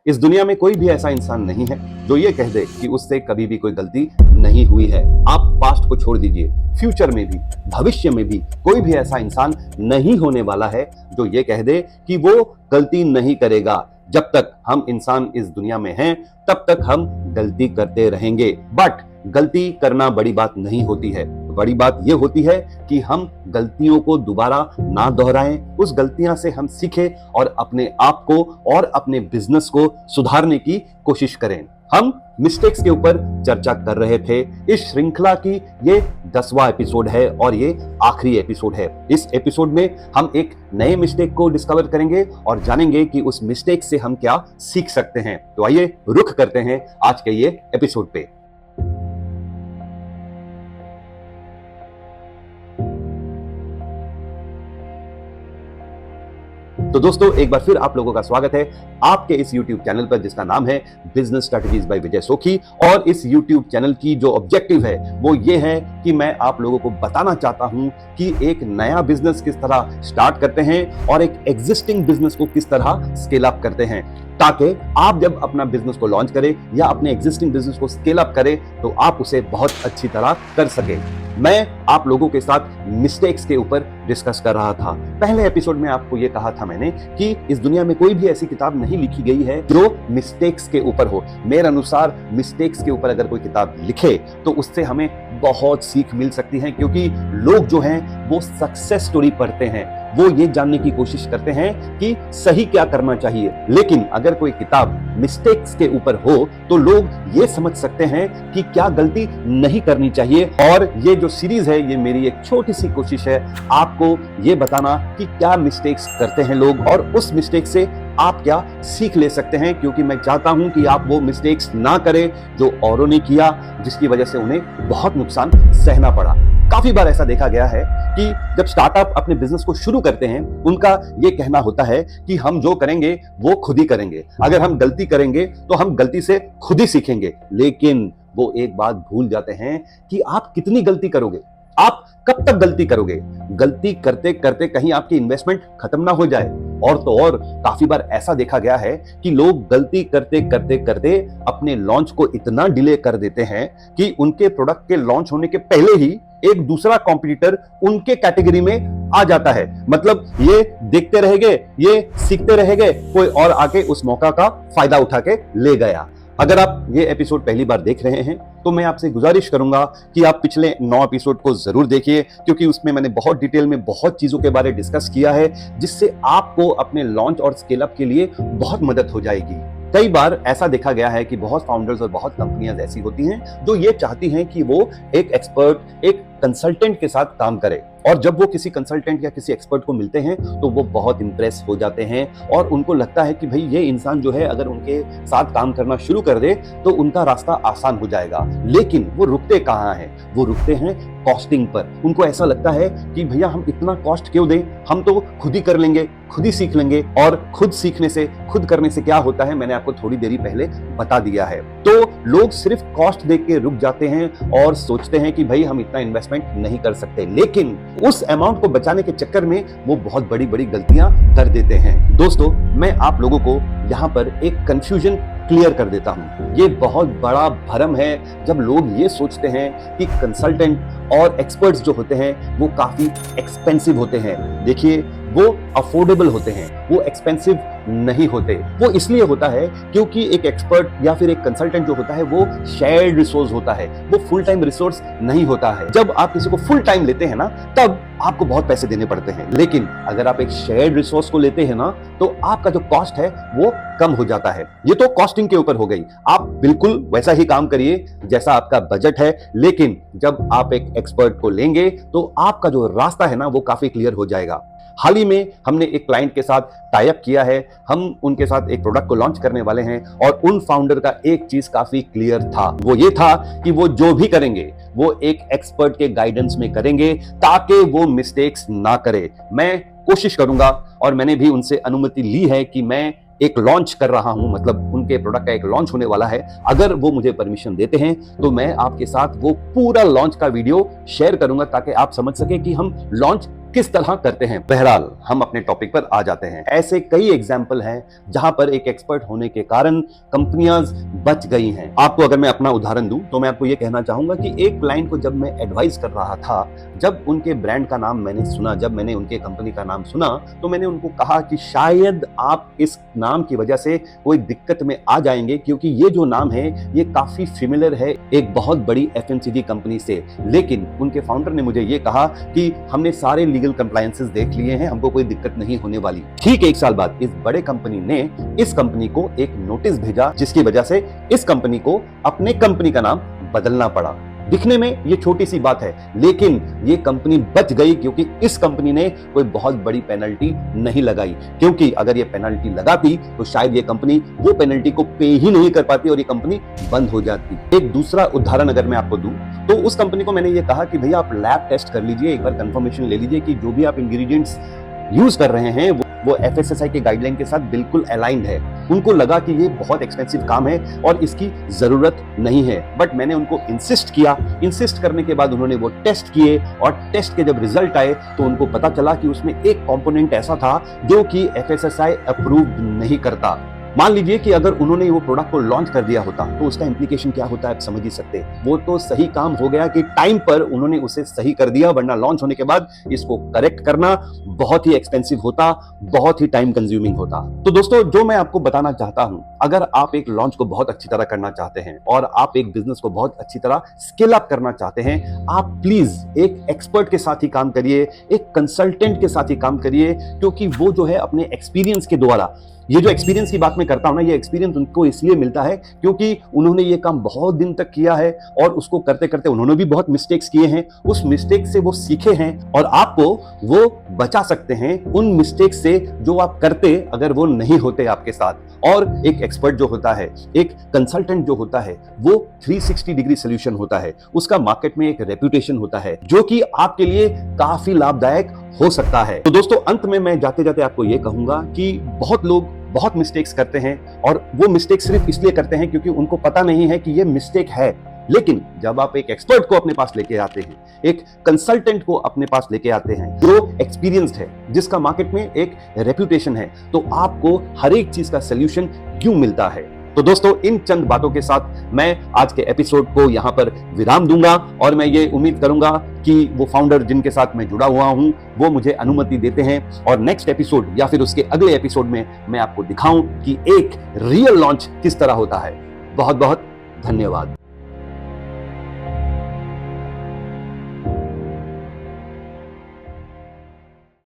इस दुनिया में कोई भी ऐसा इंसान नहीं है जो ये कह दे कि उससे कभी भी कोई गलती नहीं हुई है। आप पास्ट को छोड़ दीजिए, फ्यूचर में भी, भविष्य में भी कोई भी ऐसा इंसान नहीं होने वाला है जो ये कह दे कि वो गलती नहीं करेगा। जब तक हम इंसान इस दुनिया में हैं, तब तक हम गलती करते रहेंगे। बट गलती करना बड़ी बात नहीं होती है। बड़ी बात यह होती है कि हम गलतियों को दोबारा ना दोहराएं, उस गलतियां से हम सीखें और अपने आप को और अपने बिजनेस को सुधारने की कोशिश करें। हम मिस्टेक्स के ऊपर चर्चा कर रहे थे। इस श्रृंखला की ये 10वां एपिसोड है और ये आखिरी एपिसोड है। इस एपिसोड में हम एक नए मिस्टेक को डिस्कवर करेंगे और जानेंगे कि उस मिस्टेक से हम क्या सीख सकते हैं। तो आइए रुख करते हैं आज के ये एपिसोड पे। तो दोस्तों, एक बार फिर आप लोगों का स्वागत है आपके इस YouTube चैनल पर जिसका नाम है बिजनेस स्ट्रेटजीज बाय विजय सोखी। और इस YouTube चैनल की जो ऑब्जेक्टिव है वो ये है कि मैं आप लोगों को बताना चाहता हूं कि एक नया बिजनेस किस तरह स्टार्ट करते हैं और एक एग्जिस्टिंग बिजनेस को किस तरह स्केल अप करते हैं, ताकि आप जब अपना बिजनेस को लॉन्च करें या अपने एग्जिस्टिंग बिजनेस को स्केल अप करें तो आप उसे बहुत अच्छी तरह कर सके। मैं आप लोगों के साथ मिस्टेक्स के ऊपर डिस्कस कर रहा था। पहले एपिसोड में आपको यह कहा था मैंने कि इस दुनिया में कोई भी ऐसी किताब नहीं लिखी गई है जो मिस्टेक्स के ऊपर हो। मेरे अनुसार मिस्टेक्स के ऊपर अगर कोई किताब लिखे तो उससे हमें बहुत सीख मिल सकती है, क्योंकि लोग जो हैं वो सक्सेस स्टोरी पढ़ते हैं, वो ये जानने की कोशिश करते हैं कि सही क्या करना चाहिए। लेकिन अगर कोई किताब मिस्टेक्स के ऊपर हो तो लोग ये समझ सकते हैं कि क्या गलती नहीं करनी चाहिए। और ये जो सीरीज है ये मेरी एक छोटी सी कोशिश है आपको ये बताना कि क्या मिस्टेक्स करते हैं लोग और उस मिस्टेक से आप क्या सीख ले सकते हैं, क्योंकि मैं चाहता हूं कि आप वो मिस्टेक्स ना करें जो औरों ने किया, जिसकी वजह से उन्हें बहुत नुकसान सहना पड़ा। काफी बार ऐसा देखा गया है कि जब स्टार्टअप अपने बिजनेस को शुरू करते हैं उनका ये कहना होता है कि हम जो करेंगे वो खुद ही करेंगे, अगर हम गलती करेंगे तो हम गलती से खुद ही सीखेंगे। लेकिन वो एक बात भूल जाते हैं कि आप कितनी गलती करोगे, आप कब तक गलती करोगे। गलती करते करते कहीं आपकी इन्वेस्टमेंट खत्म ना हो जाए। और तो और काफी बार ऐसा देखा गया है कि लोग गलती करते करते करते अपने लॉन्च को इतना डिले कर देते हैं कि उनके प्रोडक्ट के लॉन्च होने के पहले ही एक दूसरा कॉम्पिटिटर उनके कैटेगरी में आ जाता है। मतलब ये देखते रह गए, ये सीखते रह गए, कोई और आके उस मौका का फायदा उठा के ले गया। अगर आप ये एपिसोड पहली बार देख रहे हैं तो मैं आपसे गुजारिश करूंगा कि आप पिछले 9 एपिसोड को जरूर देखिए, क्योंकि उसमें मैंने बहुत डिटेल में बहुत चीजों के बारे में डिस्कस किया है जिससे आपको अपने लॉन्च और स्केल अप के लिए बहुत मदद हो जाएगी। कई बार ऐसा देखा गया है कि बहुत फाउंडर्स और बहुत कंपनियां ऐसी होती हैं जो ये चाहती हैं कि वो एक एक्सपर्ट, एक कंसल्टेंट के साथ काम करे, और जब वो किसी कंसल्टेंट या किसी एक्सपर्ट को मिलते हैं तो वो बहुत इंप्रेस हो जाते हैं और उनको लगता है कि भाई ये इंसान जो है अगर उनके साथ काम करना शुरू कर दे तो उनका रास्ता आसान हो जाएगा। लेकिन वो रुकते कहाँ हैं? वो रुकते हैं कॉस्टिंग पर। उनको ऐसा लगता है कि भैया हम इतना कॉस्ट क्यों दें, हम तो खुद ही कर लेंगे, खुद ही सीख लेंगे। और खुद सीखने से, खुद करने से क्या होता है मैंने आपको थोड़ी देरी पहले बता दिया है। तो लोग सिर्फ कॉस्ट देख के रुक जाते हैं और सोचते हैं कि भाई हम इतना इन्वेस्टमेंट नहीं कर सकते, लेकिन उस अमाउंट को बचाने के चक्कर में वो बहुत बड़ी बड़ी गलतियां कर देते हैं। दोस्तों, मैं आप लोगों को यहाँ पर एक कंफ्यूजन क्लियर कर देता हूं। ये बहुत बड़ा भ्रम है जब लोग ये सोचते हैं कि कंसल्टेंट और एक्सपर्ट्स जो होते हैं वो काफी एक्सपेंसिव होते हैं। देखिए, वो अफोर्डेबल होते हैं, वो एक्सपेंसिव नहीं होते। वो इसलिए होता है क्योंकि एक एक्सपर्ट या फिर एक कंसल्टेंट जो होता है वो शेयर्ड रिसोर्स होता है, वो फुल टाइम रिसोर्स नहीं होता है। जब आप किसी को फुल टाइम लेते हैं ना तब आपको बहुत पैसे देने पड़ते हैं, लेकिन अगर आप एक शेयर्ड रिसोर्स को लेते हैं ना तो आपका जो कॉस्ट है वो कम हो जाता है। ये तो कॉस्टिंग के ऊपर हो गई। आप बिल्कुल वैसा ही काम करिए जैसा आपका बजट है, लेकिन जब आप एक एक्सपर्ट को लेंगे तो आपका जो रास्ता है ना वो काफी क्लियर हो जाएगा। हाल ही में हमने एक क्लाइंट के साथ टाई अप किया है, हम उनके साथ एक प्रोडक्ट को लॉन्च करने वाले हैं और उन फाउंडर का एक चीज काफी क्लियर था, वो ये था कि वो जो भी करेंगे वो एक एक्सपर्ट के गाइडेंस में करेंगे ताकि वो मिस्टेक्स ना करे। मैं कोशिश करूंगा और मैंने भी उनसे अनुमति ली है कि मैं एक लॉन्च कर रहा हूं, मतलब उनके प्रोडक्ट का एक लॉन्च होने वाला है। अगर वो मुझे परमिशन देते हैं तो मैं आपके साथ वो पूरा लॉन्च का वीडियो शेयर करूंगा ताकि आप समझ सके कि हम लॉन्च किस तरह करते हैं। बहरहाल हम अपने टॉपिक पर आ जाते हैं। ऐसे कई एग्जाम्पल हैं जहां पर एक एक्सपर्ट होने के कारण कंपनियां बच गई हैं। आपको अगर मैं अपना उदाहरण दूं तो मैं आपको यह कहना चाहूंगा कि एक क्लाइंट को जब मैं एडवाइस कर रहा था, जब उनके ब्रांड का नाम मैंने सुना, जब मैंने उनके कंपनी का नाम सुना, तो मैंने उनको कहा कि शायद आप इस नाम की वजह से कोई दिक्कत में आ जाएंगे, क्योंकि ये जो नाम है ये काफी फेमिलियर है एक बहुत बड़ी एफएमसीजी कंपनी से। लेकिन उनके फाउंडर ने मुझे ये कहा कि हमने सारे लीगल कंप्लायंसेस देख लिए हैं, हमको कोई दिक्कत नहीं होने वाली। ठीक 1 साल बाद इस बड़े कंपनी ने इस कंपनी को एक नोटिस भेजा, जिसकी वजह से इस कंपनी को अपने कंपनी का नाम बदलना पड़ा। दिखने में ये छोटी सी बात है, लेकिन ये कंपनी बच गई क्योंकि इस कंपनी ने कोई बहुत बड़ी पेनल्टी नहीं लगाई। क्योंकि अगर ये पेनल्टी लगाती तो शायद ये कंपनी वो पेनल्टी को पे ही नहीं कर पाती और ये कंपनी बंद हो जाती। एक दूसरा उदाहरण अगर मैं आपको दूं तो उस कंपनी को मैंने ये कहा कि भैया आप लैब टेस्ट कर लीजिए, एक बार कंफर्मेशन ले लीजिए कि जो भी आप इंग्रेडिएंट्स यूज कर रहे हैं वो एफएसएसआई के गाइडलाइन के साथ बिल्कुल अलाइंड है। उनको लगा कि ये बहुत एक्सपेंसिव काम है और इसकी जरूरत नहीं है, बट मैंने उनको इंसिस्ट किया। इंसिस्ट करने के बाद उन्होंने वो टेस्ट किए और टेस्ट के जब रिजल्ट आए तो उनको पता चला कि उसमें एक कंपोनेंट ऐसा था जो कि एफएसएसआई अप्रूव नहीं करता। मान लीजिए कि अगर उन्होंने वो प्रोडक्ट को लॉन्च कर दिया होता तो उसका इंप्लीकेशन क्या होता है आप समझ ही सकते। वो तो सही काम हो गया कि टाइम पर उन्होंने उसे सही कर दिया, वरना लॉन्च होने के बाद इसको करेक्ट करना बहुत ही एक्सपेंसिव होता, बहुत ही टाइम कंज्यूमिंग होता। तो दोस्तों, जो मैं आपको बताना चाहता हूं, अगर आप एक लॉन्च को बहुत अच्छी तरह करना चाहते हैं और आप एक बिजनेस को बहुत अच्छी तरह स्केल अप करना चाहते हैं, आप प्लीज एक एक्सपर्ट के साथ ही काम करिए, एक कंसल्टेंट के साथ ही काम करिए, क्योंकि वो जो है अपने एक्सपीरियंस के द्वारा, ये जो एक्सपीरियंस की बात मैं करता हूं ना, ये एक्सपीरियंस उनको इसलिए मिलता है क्योंकि उन्होंने ये काम बहुत दिन तक किया है और उसको करते करते उन्होंने भी बहुत मिस्टेक्स किए हैं। उस मिस्टेक से वो सीखे हैं और आपको वो बचा सकते हैं उन मिस्टेक से जो आप करते अगर वो नहीं होते आपके साथ। और एक एक्सपर्ट जो होता है, एक कंसल्टेंट जो होता है, वो 360 डिग्री सोल्यूशन होता है। उसका मार्केट में एक रेपुटेशन होता है जो कि आपके लिए काफी लाभदायक हो सकता है। तो दोस्तों, अंत में मैं जाते जाते आपको ये कहूंगा कि बहुत लोग बहुत मिस्टेक्स करते हैं और वो मिस्टेक सिर्फ इसलिए करते हैं क्योंकि उनको पता नहीं है कि ये मिस्टेक है। लेकिन जब आप एक एक्सपर्ट को अपने पास लेके आते हैं, एक कंसल्टेंट को अपने पास लेके आते हैं जो एक्सपीरियंस्ड है, जिसका मार्केट में एक रेपुटेशन है, तो आपको हर एक चीज का सलूशन क्यों मिलता है। तो दोस्तों, इन चंद बातों के साथ मैं आज के एपिसोड को यहां पर विराम दूंगा और मैं ये उम्मीद करूंगा कि वो फाउंडर जिनके साथ मैं जुड़ा हुआ हूं वो मुझे अनुमति देते हैं और नेक्स्ट एपिसोड या फिर उसके अगले एपिसोड में मैं आपको दिखाऊं कि एक रियल लॉन्च किस तरह होता है। बहुत बहुत धन्यवाद।